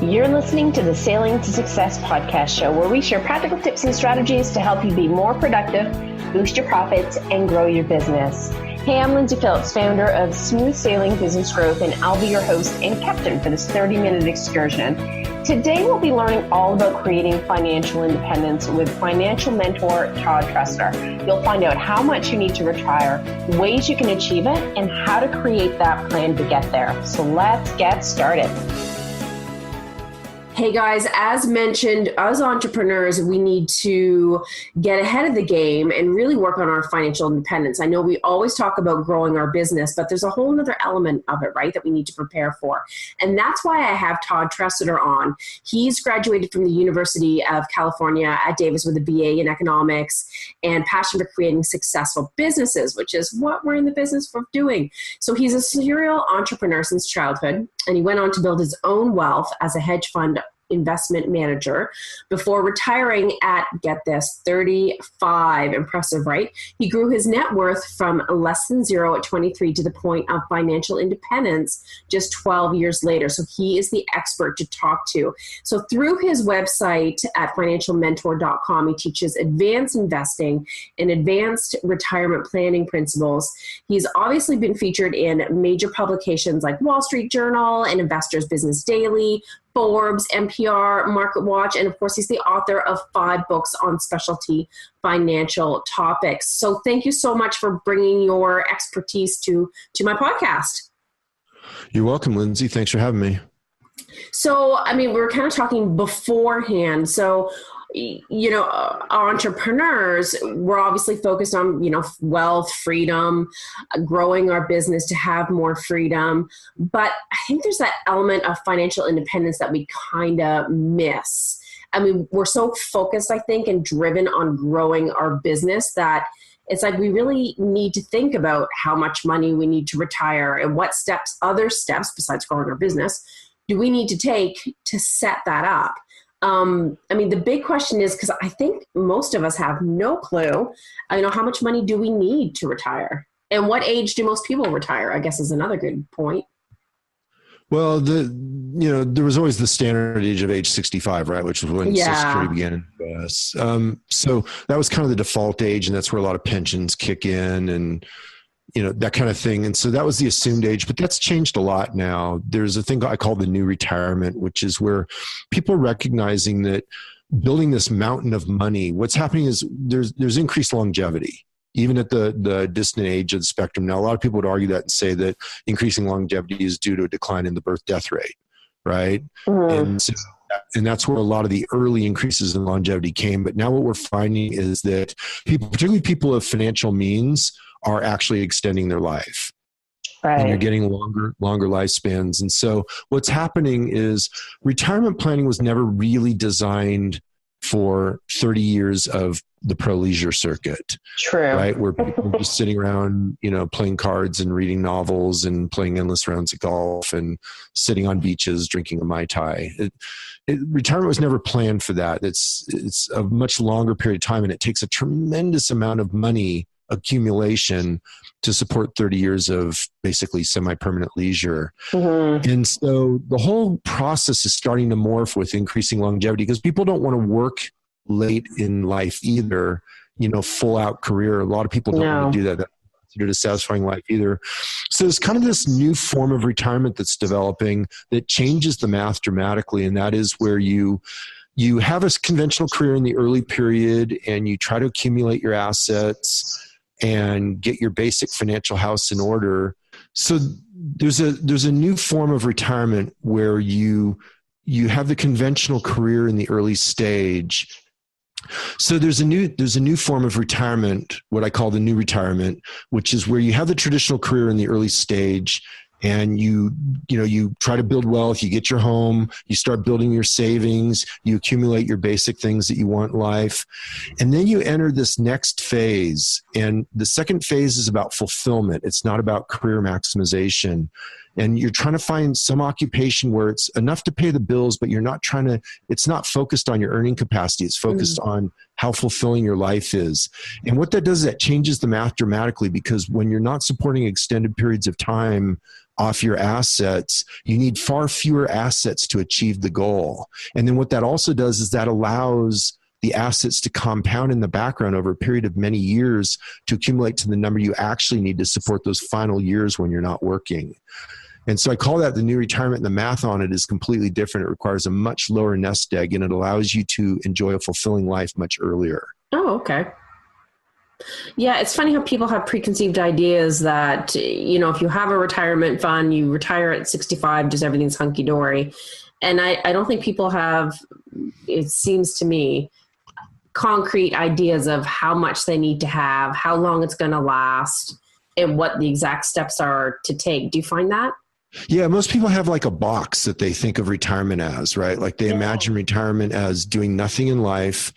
You're listening to the Sailing to Success podcast show, where we share practical tips and strategies to help you be more productive, boost your profits, and grow your business. Hey, I'm Lindsay Phillips, founder of Smooth Sailing Business Growth, and I'll be your host and captain for this 30-minute excursion. Today, we'll be learning all about creating financial independence with financial mentor Todd Tressider. You'll find out how much you need to retire, ways you can achieve it, and how to create that plan to get there. So let's get started. Hey guys, as mentioned, as entrepreneurs, we need to get ahead of the game and really work on our financial independence. I know we always talk about growing our business, but there's a whole other element of it, right, that we need to prepare for. And that's why I have Todd Tressider on. He's graduated from the University of California at Davis with a BA in economics and passion for creating successful businesses, which is what we're in the business for doing. So he's a serial entrepreneur since childhood, and he went on to build his own wealth as a hedge fund investment manager before retiring at, get this, 35. Impressive, right? He grew his net worth from less than zero at 23 to the point of financial independence just 12 years later. So he is the expert to talk to. So through his website at financialmentor.com, he teaches advanced investing and advanced retirement planning principles. He's obviously been featured in major publications like Wall Street Journal and Investors Business Daily, Forbes, NPR, MarketWatch, and of course, he's the author of 5 books on specialty financial topics. So thank you so much for bringing your expertise to my podcast. You're welcome, Lindsay. Thanks for having me. So, we were kind of talking beforehand. So, entrepreneurs, we're obviously focused on, wealth, freedom, growing our business to have more freedom. But I think there's that element of financial independence that we kind of miss. We're so focused, I think, and driven on growing our business that it's like we really need to think about how much money we need to retire and what other steps besides growing our business, do we need to take to set that up. The big question is, because I think most of us have no clue, how much money do we need to retire? And what age do most people retire, I guess, is another good point. Well, there was always the standard age of age 65, right? Which was when Social Security began in the US. So that was kind of the default age, and that's where a lot of pensions kick in and, that kind of thing. And so that was the assumed age, but that's changed a lot now. There's a thing I call the new retirement, which is where people are recognizing that building this mountain of money, what's happening is there's increased longevity, even at the distant age of the spectrum. Now, a lot of people would argue that and say that increasing longevity is due to a decline in the birth death rate, right? Mm-hmm. And that's where a lot of the early increases in longevity came. But now what we're finding is that people, particularly people of financial means, are actually extending their life. Right. And you're getting longer lifespans. And so what's happening is retirement planning was never really designed for 30 years of the pro leisure circuit. True. Right? Where people are just sitting around, playing cards and reading novels and playing endless rounds of golf and sitting on beaches, drinking a Mai Tai. Retirement was never planned for that. It's a much longer period of time, and it takes a tremendous amount of money accumulation to support 30 years of basically semi-permanent leisure. Mm-hmm. And so the whole process is starting to morph with increasing longevity because people don't want to work late in life either, full out career. A lot of people don't want to do that. That's considered a satisfying life either. So there's kind of this new form of retirement that's developing that changes the math dramatically. And that is where you have a conventional career in the early period and you try to accumulate your assets and get your basic financial house in order. So there's a new form of retirement where you have the conventional career in the early stage. So there's a new form of retirement, what I call the new retirement, which is where you have the traditional career in the early stage and you try to build wealth, you get your home, you start building your savings, you accumulate your basic things that you want in life. And then you enter this next phase. And the second phase is about fulfillment. It's not about career maximization. And you're trying to find some occupation where it's enough to pay the bills, but it's not focused on your earning capacity. It's focused on how fulfilling your life is. And what that does is that changes the math dramatically, because when you're not supporting extended periods of time off your assets, you need far fewer assets to achieve the goal. And then what that also does is that allows the assets to compound in the background over a period of many years to accumulate to the number you actually need to support those final years when you're not working. And so I call that the new retirement, and the math on it is completely different. It requires a much lower nest egg, and it allows you to enjoy a fulfilling life much earlier. Oh, okay. Yeah, it's funny how people have preconceived ideas that, if you have a retirement fund, you retire at 65, just everything's hunky-dory. And I don't think people have, it seems to me, concrete ideas of how much they need to have, how long it's going to last, and what the exact steps are to take. Do you find that? Yeah, most people have like a box that they think of retirement as, right? Like they imagine retirement as doing nothing in life.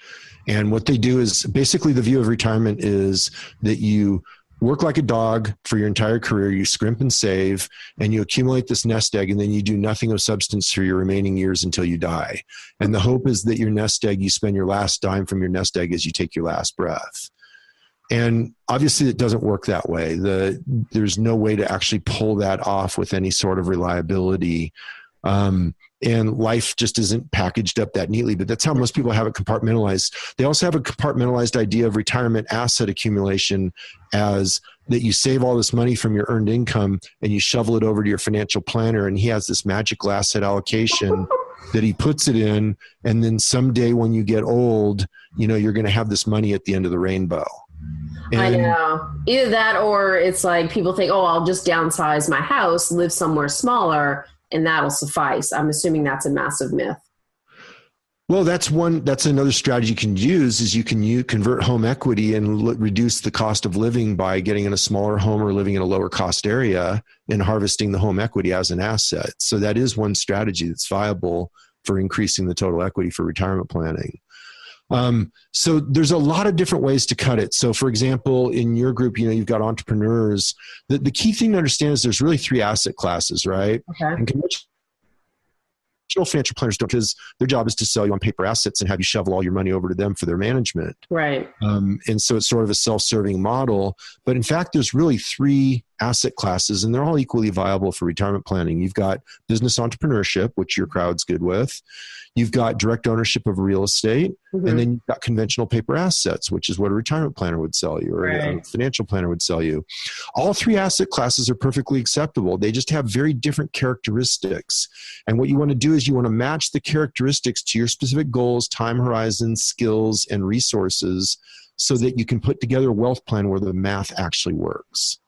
And what they do is basically the view of retirement is that you work like a dog for your entire career, you scrimp and save, and you accumulate this nest egg, and then you do nothing of substance for your remaining years until you die. And the hope is that your nest egg, you spend your last dime from your nest egg as you take your last breath. And obviously it doesn't work that way. There's no way to actually pull that off with any sort of reliability. And life just isn't packaged up that neatly, but that's how most people have it compartmentalized. They also have a compartmentalized idea of retirement asset accumulation as that you save all this money from your earned income and you shovel it over to your financial planner, and he has this magical asset allocation that he puts it in. And then someday when you get old, you're going to have this money at the end of the rainbow. And I know. Either that, or it's like people think, oh, I'll just downsize my house, live somewhere smaller, and that'll suffice. I'm assuming that's a massive myth. Well, that's another strategy you can use is you can convert home equity and reduce the cost of living by getting in a smaller home or living in a lower cost area and harvesting the home equity as an asset. So that is one strategy that's viable for increasing the total equity for retirement planning. So there's a lot of different ways to cut it. So for example, in your group, you've got entrepreneurs. The key thing to understand is there's really 3 asset classes, right? Okay. And conventional financial planners don't, because their job is to sell you on paper assets and have you shovel all your money over to them for their management. Right. And so it's sort of a self-serving model. But in fact, there's really 3 asset classes, and they're all equally viable for retirement planning. You've got business entrepreneurship, which your crowd's good with. You've got direct ownership of real estate, and then you've got conventional paper assets, which is what a retirement planner would sell you, or a financial planner would sell you. All 3 asset classes are perfectly acceptable. They just have very different characteristics. And what you want to do is you want to match the characteristics to your specific goals, time horizons, skills, and resources so that you can put together a wealth plan where the math actually works.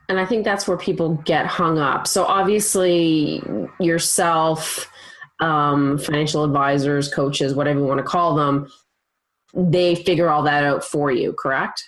And I think that's where people get hung up. So obviously yourself, financial advisors, coaches, whatever you want to call them, they figure all that out for you, correct?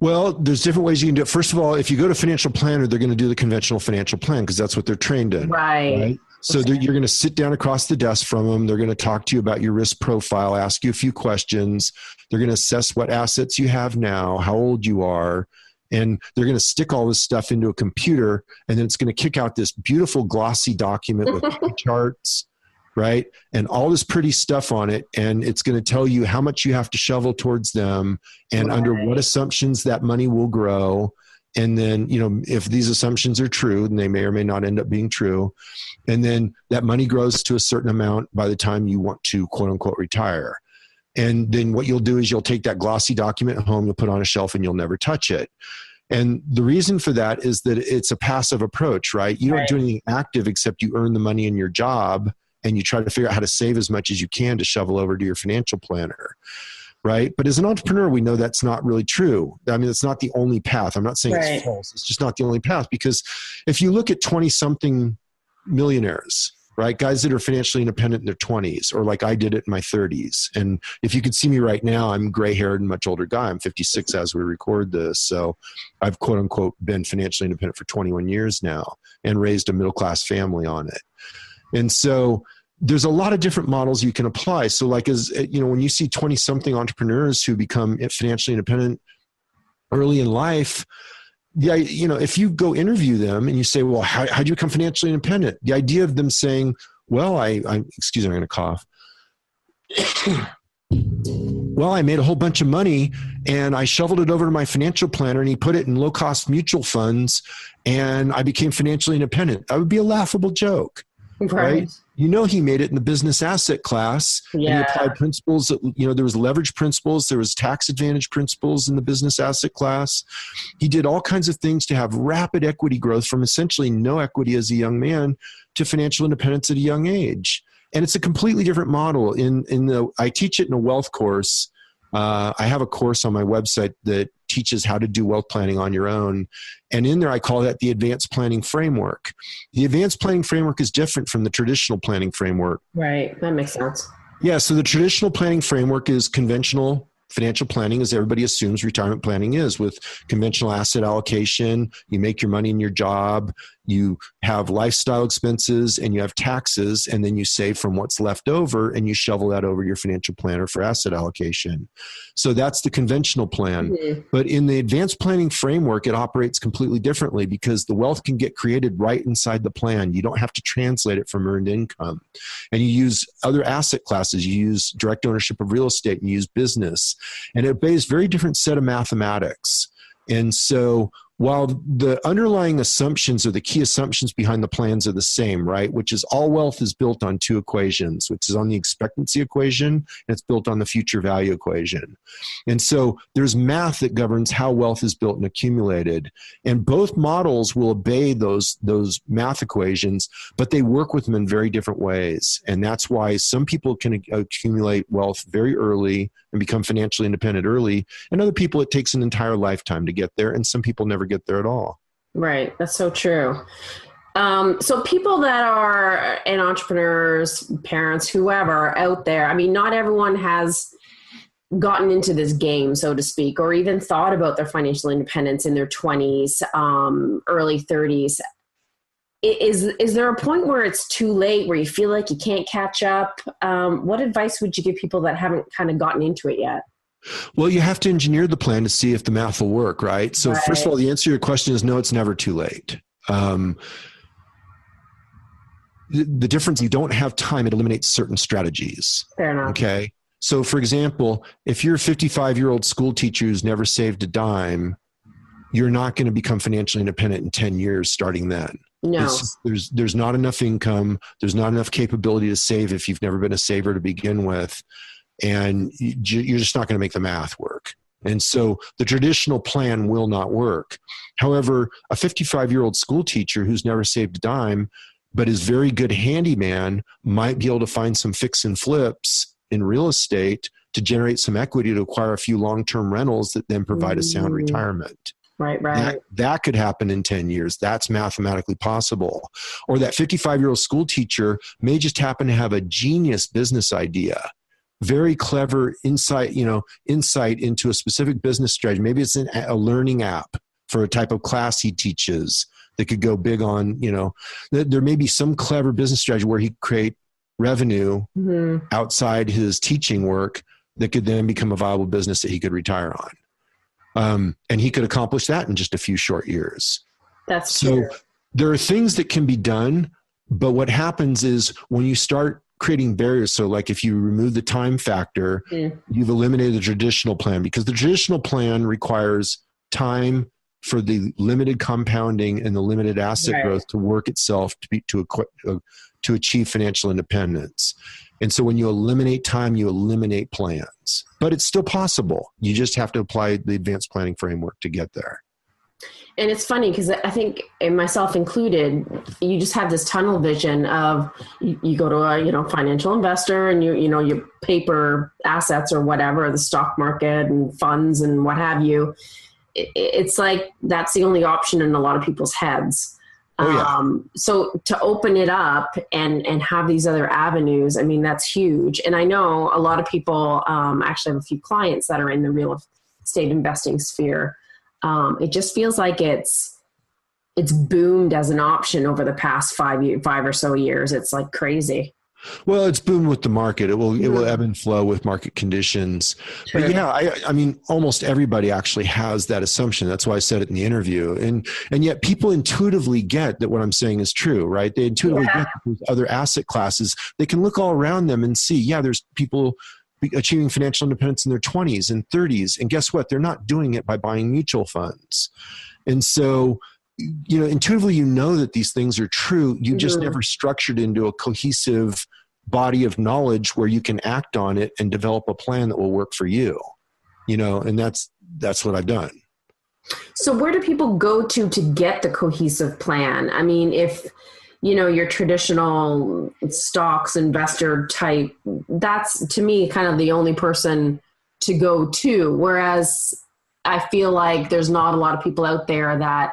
Well, there's different ways you can do it. First of all, if you go to financial planner, they're going to do the conventional financial plan because that's what they're trained in. Right? So you're going to sit down across the desk from them. They're going to talk to you about your risk profile, ask you a few questions. They're going to assess what assets you have now, how old you are, and they're going to stick all this stuff into a computer, and then it's going to kick out this beautiful glossy document with charts, right? And all this pretty stuff on it. And it's going to tell you how much you have to shovel towards them and under what assumptions that money will grow. And then, if these assumptions are true, and they may or may not end up being true, and then that money grows to a certain amount by the time you want to quote unquote retire. And then what you'll do is you'll take that glossy document home, you'll put it on a shelf, and you'll never touch it. And the reason for that is that it's a passive approach, right? You don't do anything active except you earn the money in your job and you try to figure out how to save as much as you can to shovel over to your financial planner, right? But as an entrepreneur, we know that's not really true. I mean, it's not the only path. I'm not saying it's false. It's just not the only path, because if you look at 20-something millionaires, right? Guys that are financially independent in their 20s, or like I did it in my 30s. And if you could see me right now, I'm gray-haired and much older guy. I'm 56 as we record this. So I've quote unquote been financially independent for 21 years now and raised a middle-class family on it. And so there's a lot of different models you can apply. So like, when you see 20-something entrepreneurs who become financially independent early in life, if you go interview them and you say, well, how'd you become financially independent? The idea of them saying, well, excuse me, I'm going to cough. Well, I made a whole bunch of money and I shoveled it over to my financial planner and he put it in low cost mutual funds and I became financially independent. That would be a laughable joke, right? You know, he made it in the business asset class and he applied principles that, you know, there was leverage principles, there was tax advantage principles in the business asset class. He did all kinds of things to have rapid equity growth from essentially no equity as a young man to financial independence at a young age. And it's a completely different model. I teach it in a wealth course. I have a course on my website that teaches how to do wealth planning on your own. And in there, I call that the advanced planning framework. The advanced planning framework is different from the traditional planning framework. Right. That makes sense. Yeah. So the traditional planning framework is conventional financial planning, as everybody assumes retirement planning is, with conventional asset allocation. You make your money in your job, you have lifestyle expenses, and you have taxes, and then you save from what's left over and you shovel that over your financial planner for asset allocation. So that's the conventional plan. Mm-hmm. But in the advanced planning framework, it operates completely differently because the wealth can get created right inside the plan. You don't have to translate it from earned income. And you use other asset classes. You use direct ownership of real estate and you use business. And it obeys a very different set of mathematics. And so while the underlying assumptions or the key assumptions behind the plans are the same, right? Which is all wealth is built on two equations, which is on the expectancy equation and it's built on the future value equation. And so there's math that governs how wealth is built and accumulated. And both models will obey those math equations, but they work with them in very different ways. And that's why some people can accumulate wealth very early and become financially independent early. And other people, it takes an entire lifetime to get there. And some people never get there at all. Right. That's so true. So people that are entrepreneurs, parents, whoever out there, I mean, not everyone has gotten into this game, so to speak, or even thought about their financial independence in their 20s, early 30s. Is there a point where it's too late, where you feel like you can't catch up? What advice would you give people that haven't kind of gotten into it yet? Well, you have to engineer the plan to see if the math will work, right? So First of all, the answer to your question is no, it's never too late. The difference, you don't have time, it eliminates certain strategies. Fair enough. Okay. So for example, if you're a 55-year-old school teacher who's never saved a dime, you're not going to become financially independent in 10 years starting then. No. There's not enough income. There's not enough capability to save if you've never been a saver to begin with. And you're just not going to make the math work. And so the traditional plan will not work. However, a 55-year-old school teacher who's never saved a dime, but is very good handyman, might be able to find some fix and flips in real estate to generate some equity to acquire a few long-term rentals that then provide a sound retirement. Right. That could happen in 10 years. That's mathematically possible. Or that 55-year-old school teacher may just happen to have a genius business idea, very clever insight into a specific business strategy. Maybe it's a learning app for a type of class he teaches that could go big on, there may be some clever business strategy where he could create revenue outside his teaching work that could then become a viable business that he could retire on. And he could accomplish that in just a few short years. That's true. So there are things that can be done, but what happens is when you start creating barriers, so like if you remove the time factor, you've eliminated the traditional plan, because the traditional plan requires time for the limited compounding and the limited asset growth to work itself to achieve financial independence. And so when you eliminate time, you eliminate plans. But it's still possible. You just have to apply the advanced planning framework to get there. And it's funny because I think, and myself included, you just have this tunnel vision of you go to a financial investor and you paper assets or whatever, the stock market and funds and what have you. It's like that's the only option in a lot of people's heads. Oh, yeah. So to open it up and have these other avenues, I mean, that's huge. And I know a lot of people, actually have a few clients that are in the real estate investing sphere. It just feels like it's boomed as an option over the past 5 or so years. It's like crazy. Well, it's boomed with the market. It will ebb and flow with market conditions. Sure. But yeah, I mean, almost everybody actually has that assumption. That's why I said it in the interview. And yet people intuitively get that what I'm saying is true, right? They intuitively get that there's other asset classes. They can look all around them and see, there's people achieving financial independence in their 20s and 30s. And guess what? They're not doing it by buying mutual funds. And so, intuitively, that these things are true. You just never structured into a cohesive body of knowledge where you can act on it and develop a plan that will work for you, and that's what I've done. So where do people go to get the cohesive plan? I mean, if, your traditional stocks investor type, that's to me kind of the only person to go to. Whereas I feel like there's not a lot of people out there that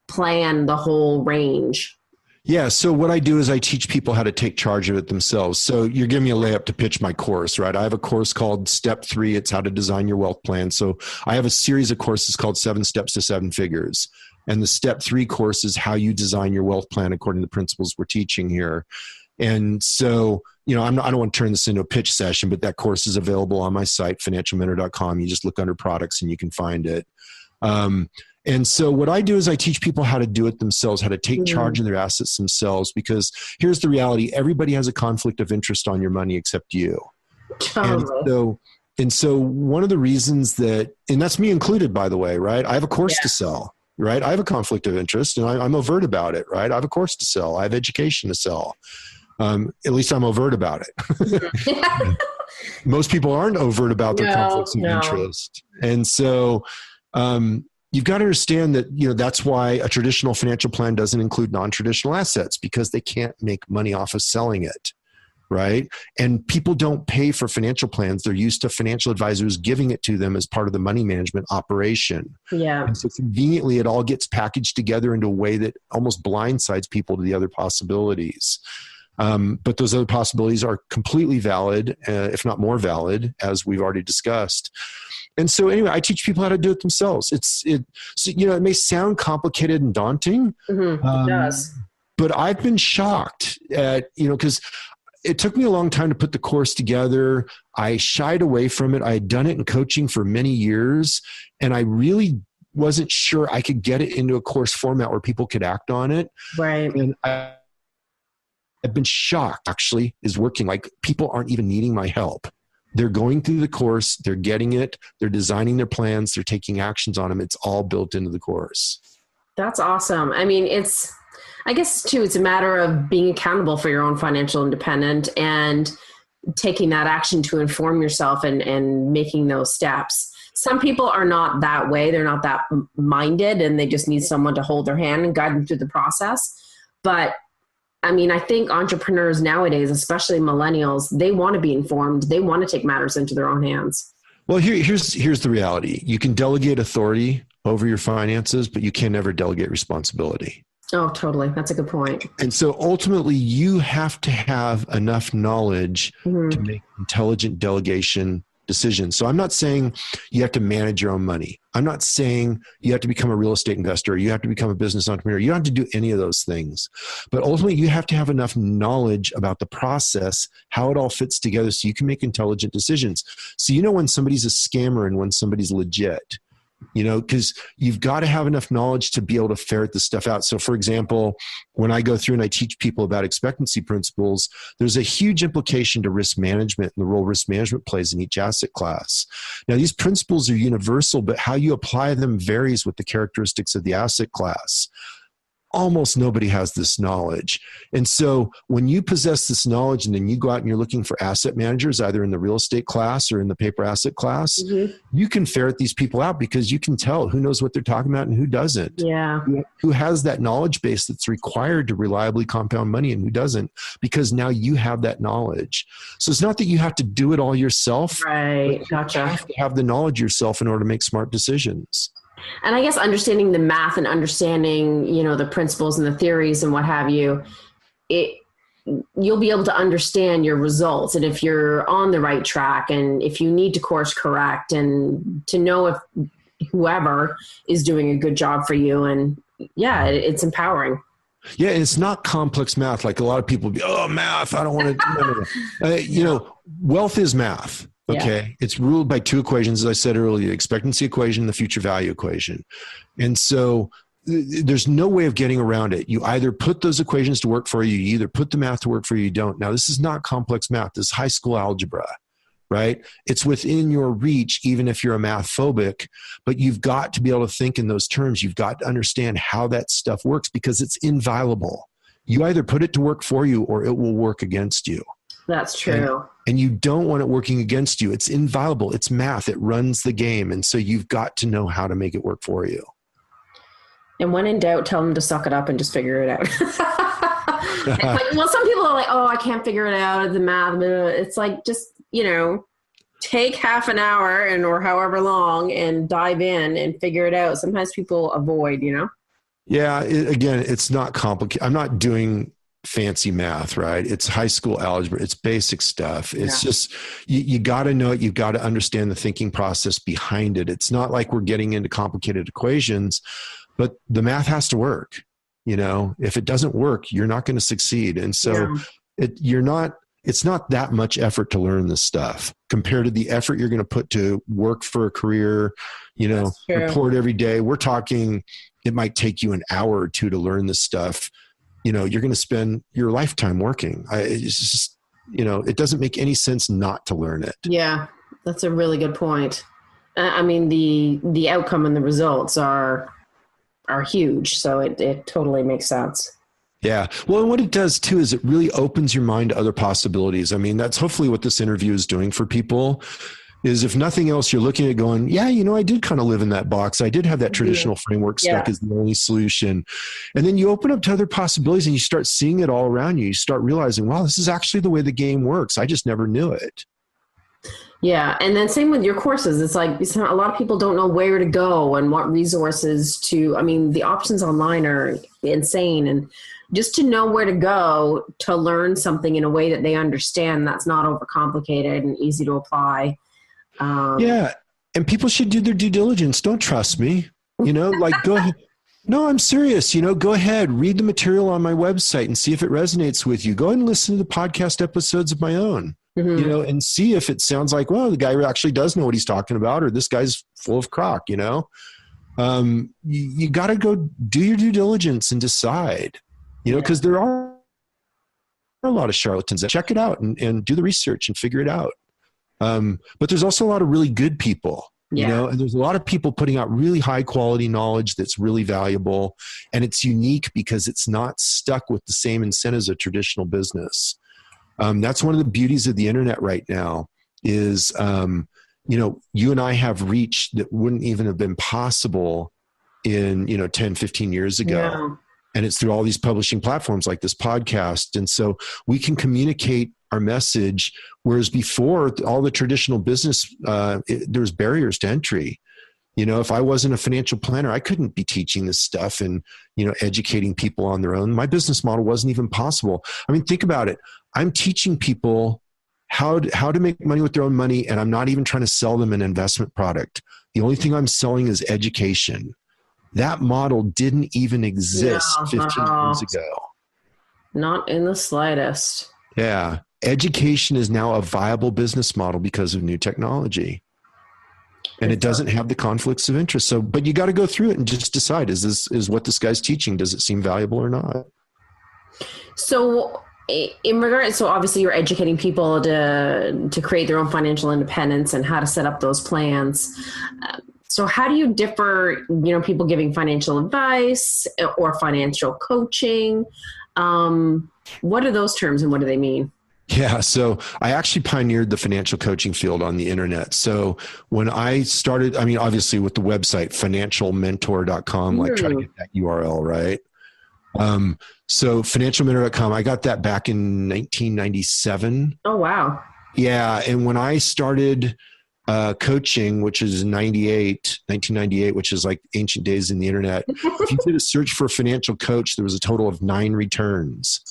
plan the whole range. Yeah. So what I do is I teach people how to take charge of it themselves. So you're giving me a layup to pitch my course, right? I have a course called Step 3. It's how to design your wealth plan. So I have a series of courses called 7 Steps to 7 Figures. And the Step 3 course is how you design your wealth plan according to the principles we're teaching here. And so, I don't want to turn this into a pitch session, but that course is available on my site, financialmentor.com. You just look under products and you can find it. And so what I do is I teach people how to do it themselves, how to take charge of their assets themselves, because here's the reality. Everybody has a conflict of interest on your money except you. Totally. And so one of the reasons and that's me included, by the way, right? I have a course to sell, right? I have a conflict of interest and I'm overt about it, right? I have a course to sell. I have education to sell. At least I'm overt about it. Most people aren't overt about their conflicts of interest. And so, you've got to understand that, that's why a traditional financial plan doesn't include non-traditional assets, because they can't make money off of selling it, right? And people don't pay for financial plans. They're used to financial advisors giving it to them as part of the money management operation. Yeah. And so conveniently, it all gets packaged together into a way that almost blindsides people to the other possibilities. But those other possibilities are completely valid, if not more valid, as we've already discussed. And so anyway, I teach people how to do it themselves. It may sound complicated and daunting. It does. But I've been shocked at, because it took me a long time to put the course together. I shied away from it. I had done it in coaching for many years, and I really wasn't sure I could get it into a course format where people could act on it. Right. And I've been shocked, actually, is working. Like, people aren't even needing my help. They're going through the course, they're getting it, they're designing their plans, they're taking actions on them. It's all built into the course. That's awesome. I mean, I guess too, it's a matter of being accountable for your own financial independence and taking that action to inform yourself and making those steps. Some people are not that way. They're not that minded, and they just need someone to hold their hand and guide them through the process. But I mean, I think entrepreneurs nowadays, especially millennials, they want to be informed. They want to take matters into their own hands. Well, here's the reality. You can delegate authority over your finances, but you can never delegate responsibility. Oh, totally. That's a good point. And so ultimately, you have to have enough knowledge to make intelligent delegation decisions. So I'm not saying you have to manage your own money. I'm not saying you have to become a real estate investor. You have to become a business entrepreneur. You don't have to do any of those things. But ultimately, you have to have enough knowledge about the process, how it all fits together, so you can make intelligent decisions. So you know when somebody's a scammer and when somebody's legit. Because you've got to have enough knowledge to be able to ferret this stuff out. So for example, when I go through and I teach people about expectancy principles, there's a huge implication to risk management and the role risk management plays in each asset class. Now, these principles are universal, but how you apply them varies with the characteristics of the asset class. Almost nobody has this knowledge. And so when you possess this knowledge and then you go out and you're looking for asset managers, either in the real estate class or in the paper asset class, you can ferret these people out because you can tell who knows what they're talking about and who doesn't. Yeah. Who has that knowledge base that's required to reliably compound money and who doesn't, because now you have that knowledge. So it's not that you have to do it all yourself. Right. Gotcha. You have to have the knowledge yourself in order to make smart decisions. And I guess understanding the math and understanding, the principles and the theories and what have you, you'll be able to understand your results and if you're on the right track and if you need to course correct and to know if whoever is doing a good job for you. And yeah, it's empowering. Yeah, it's not complex math like a lot of people be, math, I don't want to. No. Wealth is math. Okay. Yeah. It's ruled by two equations, as I said earlier, the expectancy equation and the future value equation. And so there's no way of getting around it. You either put those equations to work for you, you either put the math to work for you, you don't. Now, this is not complex math. This is high school algebra. right? It's within your reach, even if you're a math phobic, but you've got to be able to think in those terms. You've got to understand how that stuff works because it's inviolable. You either put it to work for you or it will work against you. That's true. And you don't want it working against you. It's inviolable. It's math. It runs the game. And so you've got to know how to make it work for you. And when in doubt, tell them to suck it up and just figure it out. Like, well, some people are like, oh, I can't figure it out. The math. It's like, just, take half an hour or however long and dive in and figure it out. Sometimes people avoid, Yeah. Again, it's not complicated. I'm not doing fancy math, right? It's high school algebra. It's basic stuff. It's just, you got to know it. You've got to understand the thinking process behind it. It's not like we're getting into complicated equations, but the math has to work. If it doesn't work, you're not going to succeed. And so it's not that much effort to learn this stuff compared to the effort you're going to put to work for a career, report every day. We're talking, it might take you an hour or two to learn this stuff. You're going to spend your lifetime working. It's just, it doesn't make any sense not to learn it. Yeah, that's a really good point. I mean, the outcome and the results are huge. So it totally makes sense. Yeah. Well, and what it does too, is it really opens your mind to other possibilities. I mean, that's hopefully what this interview is doing for people. Is if nothing else, you're looking at going, yeah, I did kind of live in that box. I did have that traditional framework stuck as the only solution. And then you open up to other possibilities and you start seeing it all around you. You start realizing, wow, this is actually the way the game works. I just never knew it. Yeah. And then same with your courses. It's like a lot of people don't know where to go and what resources the options online are insane. And just to know where to go to learn something in a way that they understand, that's not overcomplicated and easy to apply. Yeah. And people should do their due diligence. Don't trust me, go ahead. No, I'm serious. Go ahead, read the material on my website and see if it resonates with you. Go ahead and listen to the podcast episodes of my own, and see if it sounds like, well, the guy actually does know what he's talking about, or this guy's full of crock, you got to go do your due diligence and decide, because there are a lot of charlatans. Check it out and do the research and figure it out. But there's also a lot of really good people, and there's a lot of people putting out really high quality knowledge that's really valuable. And it's unique because it's not stuck with the same incentives of traditional business. That's one of the beauties of the internet right now is, you and I have reach that wouldn't even have been possible in, 10, 15 years ago. Yeah. And it's through all these publishing platforms like this podcast. And so we can communicate our message, whereas before all the traditional business, there's barriers to entry. If I wasn't a financial planner, I couldn't be teaching this stuff and, educating people on their own. My business model wasn't even possible. I mean, think about it. I'm teaching people how to make money with their own money, and I'm not even trying to sell them an investment product. The only thing I'm selling is education. That model didn't even exist 15 years ago. Not in the slightest. Yeah. Education is now a viable business model because of new technology. And it doesn't have the conflicts of interest. So, but you got to go through it and just decide, is what this guy's teaching, does it seem valuable or not? So so obviously you're educating people to create their own financial independence and how to set up those plans. So how do you differ, people giving financial advice or financial coaching? What are those terms and what do they mean? Yeah. So I actually pioneered the financial coaching field on the internet. So when I started, obviously with the website, financialmentor.com, like try to get that URL, right? So financialmentor.com, I got that back in 1997. Oh, wow. Yeah. And when I started coaching, which is 1998, which is like ancient days in the internet, if you did a search for a financial coach, there was a total of 9 returns.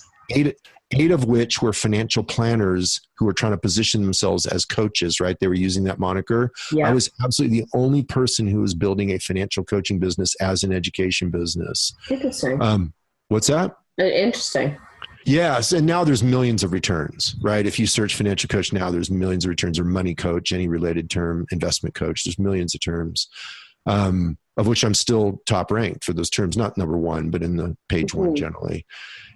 Eight of which were financial planners who were trying to position themselves as coaches, right? They were using that moniker. Yeah. I was absolutely the only person who was building a financial coaching business as an education business. Interesting. What's that? Interesting. Yes. And now there's millions of returns, right? If you search financial coach now, there's millions of returns, or money coach, any related term, investment coach, there's millions of terms, of which I'm still top ranked for those terms, not number one, but in the page one generally.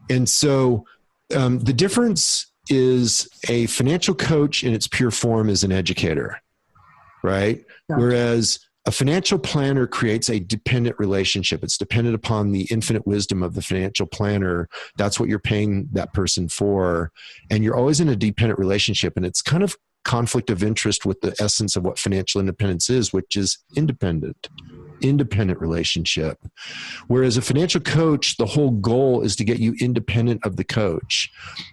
And so, the difference is a financial coach in its pure form is an educator, right? Gotcha. Whereas a financial planner creates a dependent relationship. It's dependent upon the infinite wisdom of the financial planner. That's what you're paying that person for. And you're always in a dependent relationship. And it's kind of conflict of interest with the essence of what financial independence is, which is independent relationship. Whereas a financial coach, the whole goal is to get you independent of the coach.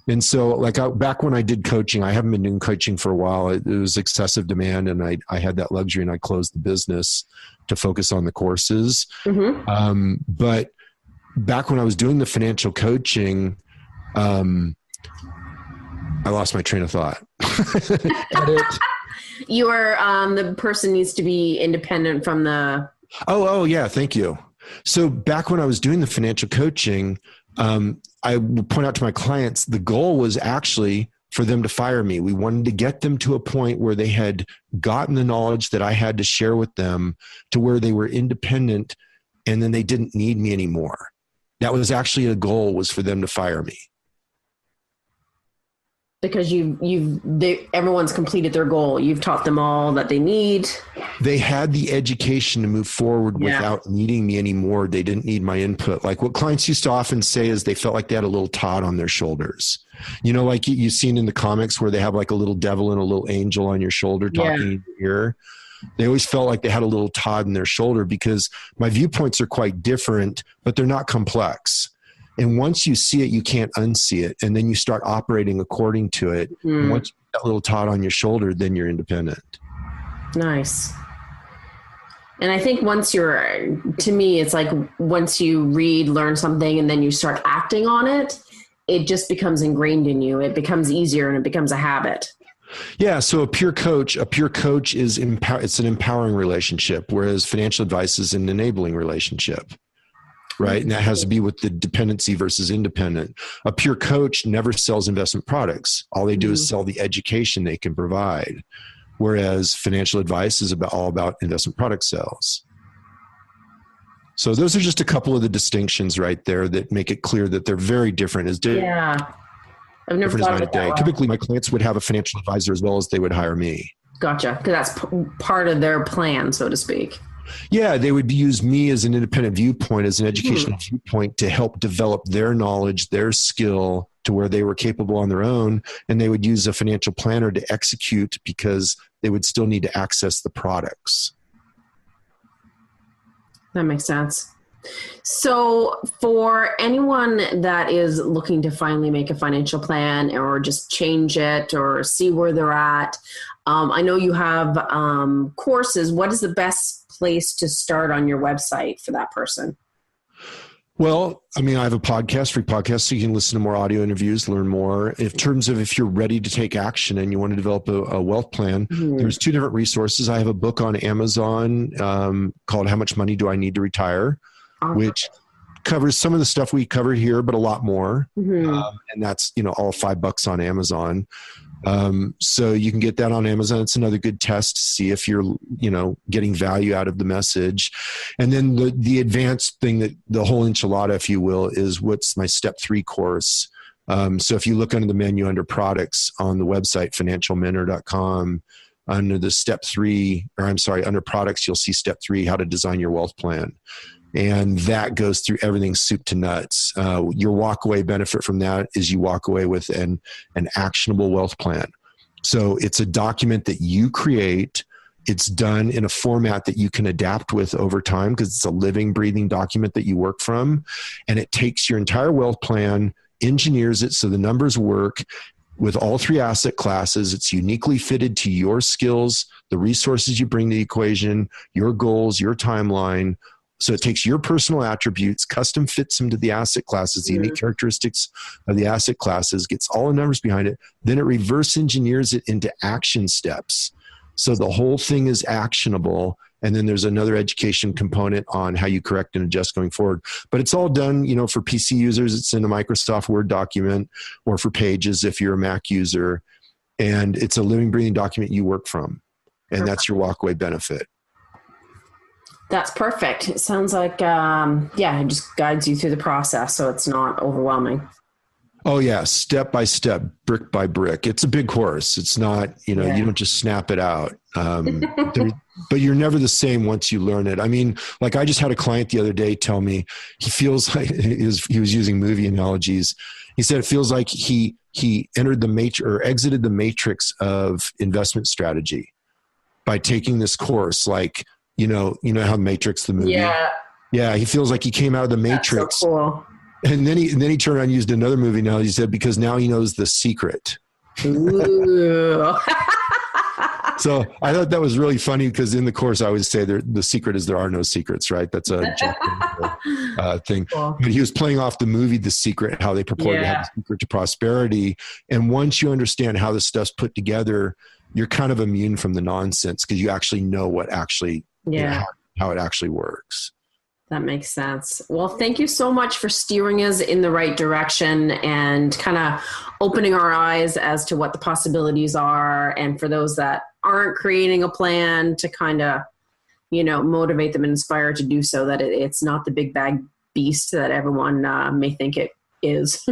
And so back when I did coaching, I haven't been doing coaching for a while. It was excessive demand, and I had that luxury, and I closed the business to focus on the courses. Mm-hmm. But back when I was doing the financial coaching, I lost my train of thought. You were the person needs to be independent from the... Oh, yeah. Thank you. So back when I was doing the financial coaching, I would point out to my clients, the goal was actually for them to fire me. We wanted to get them to a point where they had gotten the knowledge that I had to share with them to where they were independent, and then they didn't need me anymore. That was actually a goal, was for them to fire me. Because everyone's completed their goal. You've taught them all that they need. They had the education to move forward without needing me anymore. They didn't need my input. Like what clients used to often say is they felt like they had a little Todd on their shoulders. You know, like you've seen in the comics where they have like a little devil and a little angel on your shoulder talking in your ear. They always felt like they had a little Todd in their shoulder because my viewpoints are quite different, but they're not complex. And once you see it, you can't unsee it. And then you start operating according to it. Mm. Once you get that little Todd on your shoulder, then you're independent. Nice. And I think to me, it's like once you read, learn something, and then you start acting on it, it just becomes ingrained in you. It becomes easier and it becomes a habit. Yeah. So a peer coach is it's an empowering relationship, whereas financial advice is an enabling relationship. Right. And that has to be with the dependency versus independent. A pure coach never sells investment products. All they do is sell the education they can provide. Whereas financial advice is all about investment product sales. So those are just a couple of the distinctions right there that make it clear that they're very different. Yeah. I've never thought of it that way. Typically, my clients would have a financial advisor as well as they would hire me. Gotcha. Because that's part of their plan, so to speak. Yeah, they would use me as an independent viewpoint, as an educational viewpoint to help develop their knowledge, their skill to where they were capable on their own. And they would use a financial planner to execute because they would still need to access the products. That makes sense. So for anyone that is looking to finally make a financial plan or just change it or see where they're at, I know you have courses. What is the best place to start on your website for that person? Well, I mean, I have a free podcast, so you can listen to more audio interviews, learn more. In terms of if you're ready to take action and you want to develop a wealth plan, there's two different resources. I have a book on Amazon called How Much Money Do I Need to Retire, which covers some of the stuff we cover here, but a lot more. And that's, all $5 on Amazon. So you can get that on Amazon. It's another good test to see if you're, getting value out of the message. And then the advanced thing, that the whole enchilada, if you will, is what's my step 3 course. So if you look under the menu under products on the website, financialmentor.com, under the under products, you'll see step 3, how to design your wealth plan. And that goes through everything soup to nuts. Your walkaway benefit from that is you walk away with an actionable wealth plan. So it's a document that you create. It's done in a format that you can adapt with over time because it's a living, breathing document that you work from. And it takes your entire wealth plan, engineers it so the numbers work with all 3 asset classes. It's uniquely fitted to your skills, the resources you bring to the equation, your goals, your timeline. So it takes your personal attributes, custom fits them to the asset classes, the unique characteristics of the asset classes, gets all the numbers behind it. Then it reverse engineers it into action steps. So the whole thing is actionable. And then there's another education component on how you correct and adjust going forward. But it's all done, for PC users, it's in a Microsoft Word document, or for Pages if you're a Mac user. And it's a living, breathing document you work from. And that's your walkaway benefit. That's perfect. It sounds like, it just guides you through the process, so it's not overwhelming. Oh yeah, step by step, brick by brick. It's a big course. It's not, you don't just snap it out. But you're never the same once you learn it. I mean, like I just had a client the other day tell me he feels like he was using movie analogies. He said it feels like he entered the matrix or exited the matrix of investment strategy by taking this course. Like, you know how Matrix the movie. Yeah, he feels like he came out of the matrix. That's so cool. And then he turned around and used another movie analogy. He said, because now he knows the secret. Ooh. So I thought that was really funny because in the course, I always say the secret is there are no secrets, right? That's a thing. Cool. But he was playing off the movie The Secret, how they purported to have the secret to prosperity. And once you understand how this stuff's put together, you're kind of immune from the nonsense because you actually know what actually, how it actually works. That makes sense. Well, thank you so much for steering us in the right direction and kind of opening our eyes as to what the possibilities are. And for those that aren't creating a plan to kind of, motivate them and inspire to do so, that it's not the big bag beast that everyone may think it is.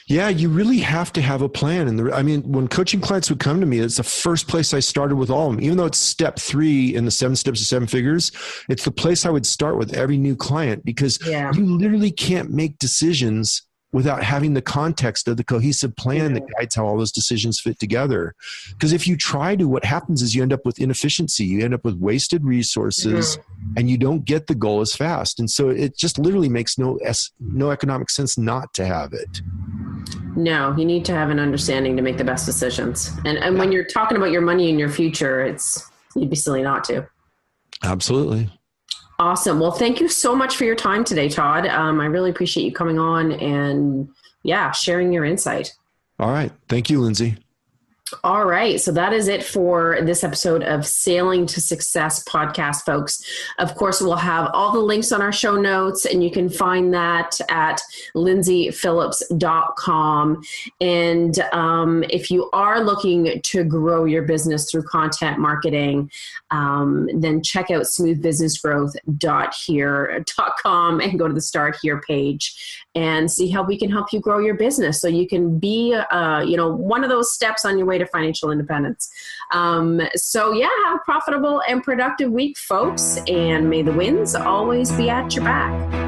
Yeah, you really have to have a plan. And when coaching clients would come to me, it's the first place I started with all of them. Even though it's step 3 in the 7 steps to 7 figures, it's the place I would start with every new client because you literally can't make decisions without having the context of the cohesive plan that guides how all those decisions fit together. Because if you try to, what happens is you end up with inefficiency. You end up with wasted resources and you don't get the goal as fast. And so it just literally makes no economic sense not to have it. No, you need to have an understanding to make the best decisions. And when you're talking about your money and your future, you'd be silly not to. Absolutely. Awesome. Well, thank you so much for your time today, Todd. I really appreciate you coming on and sharing your insight. All right. Thank you, Lindsay. All right. So that is it for this episode of Sailing to Success podcast, folks. Of course, we'll have all the links on our show notes, and you can find that at lindsayphillips.com. And if you are looking to grow your business through content marketing, then check out smoothbusinessgrowth.com and go to the Start Here page and see how we can help you grow your business so you can be, one of those steps on your way to financial independence. Have a profitable and productive week, folks, and may the winds always be at your back.